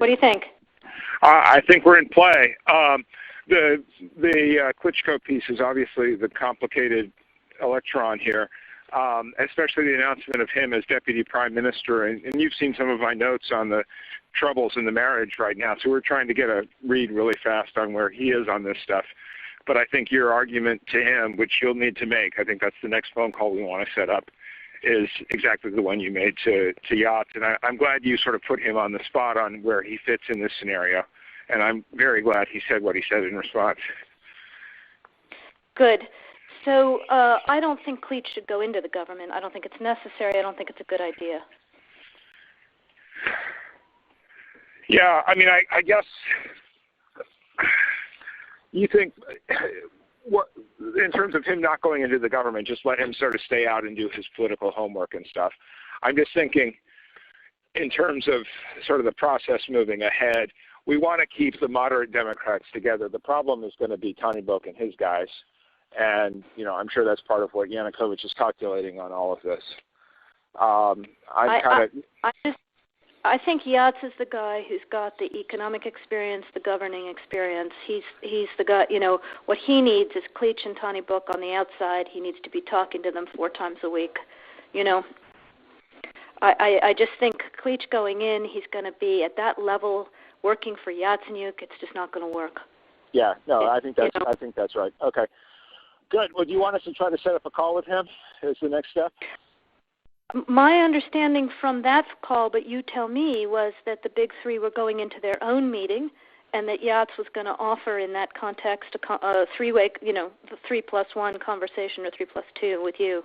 What do you think? I think we're in play. The Klitschko piece is obviously the complicated electron here, especially the announcement of him as deputy prime minister. And you've seen some of my notes on the troubles in the marriage right now. So we're trying to get a read really fast on where he is on this stuff. But I think your argument to him, which you'll need to make, I think that's the next phone call we want to set up, is exactly the one you made to Yachts. And I'm glad you sort of put him on the spot on where he fits in this scenario. And I'm very glad he said what he said in response. Good. So I don't think Klitsch should go into the government. I don't think it's necessary. I don't think it's a good idea. Yeah, I mean, I guess you think, what, in terms of him not going into the government, just let him sort of stay out and do his political homework and stuff. I'm just thinking in terms of sort of the process moving ahead, we want to keep the moderate Democrats together. The problem is going to be Tony Book and his guys. And, you know, I'm sure that's part of what Yanukovych is calculating on all of this. I think Yachts is the guy who's got the economic experience, the governing experience. He's the guy, you know, what he needs is Klitsch and Tony Book on the outside. He needs to be talking to them 4 times a week, you know. I just think Klitsch going in, he's going to be at that level working for Yatsenyuk. It's just not going to work. Yeah, no, I think that's right. Okay, good. Well, do you want us to try to set up a call with him as the next step? My understanding from that call, but you tell me, was that the big three were going into their own meeting, and that Yachts was going to offer in that context a three-way, you know, the 3+1 conversation or 3+2 with you.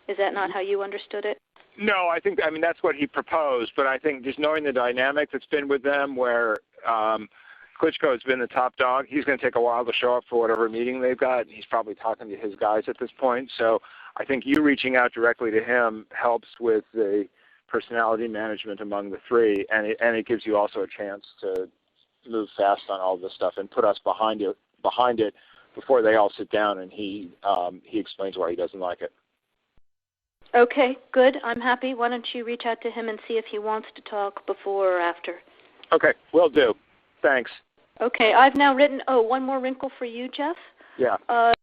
Is that not how you understood it? No, I mean, that's what he proposed, but I think just knowing the dynamic that's been with them where Klitschko has been the top dog, he's going to take a while to show up for whatever meeting they've got. He's probably talking to his guys at this point. So I think you reaching out directly to him helps with the personality management among the three, and it gives you also a chance to move fast on all this stuff and put us behind it before they all sit down and he explains why he doesn't like it. Okay, good. I'm happy. Why don't you reach out to him and see if he wants to talk before or after? Okay, will do. Thanks. Okay, I've now written, one more wrinkle for you, Jeff. Yeah. I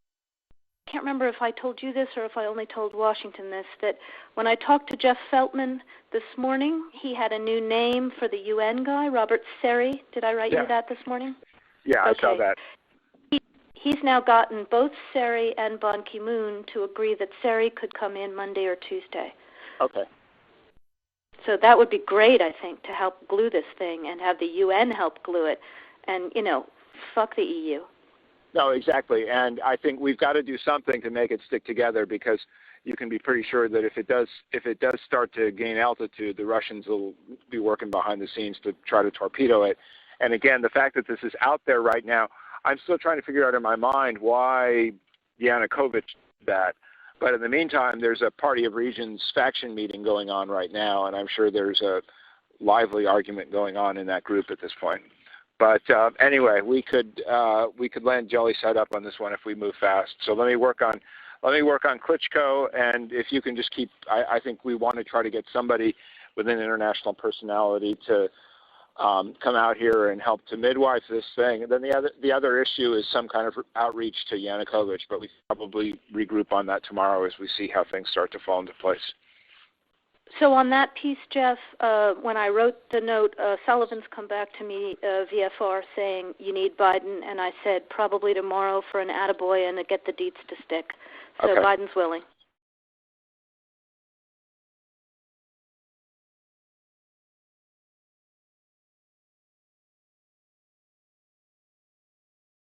can't remember if I told you this or if I only told Washington this, that when I talked to Jeff Feltman this morning, he had a new name for the UN guy, Robert Seri. Did I write you that this morning? Yeah, okay. I saw that. He's now gotten both Seri and Ban Ki-moon to agree that Seri could come in Monday or Tuesday. Okay. So that would be great, I think, to help glue this thing and have the UN help glue it. And, you know, fuck the EU. No, exactly. And I think we've got to do something to make it stick together, because you can be pretty sure that if it does start to gain altitude, the Russians will be working behind the scenes to try to torpedo it. And again, the fact that this is out there right now, I'm still trying to figure out in my mind why Yanukovych did that. But in the meantime, there's a Party of Regions faction meeting going on right now, and I'm sure there's a lively argument going on in that group at this point. But anyway, we could land jelly side up on this one if we move fast. So let me work on Klitschko, and if you can just keep, I think we want to try to get somebody with an international personality to come out here and help to midwife this thing. And then the other issue is some kind of outreach to Yanukovych, but we probably regroup on that tomorrow as we see how things start to fall into place. So on that piece, Jeff, when I wrote the note, Sullivan's come back to me, VFR, saying you need Biden, and I said probably tomorrow for an attaboy and to get the deets to stick. So okay. Biden's willing.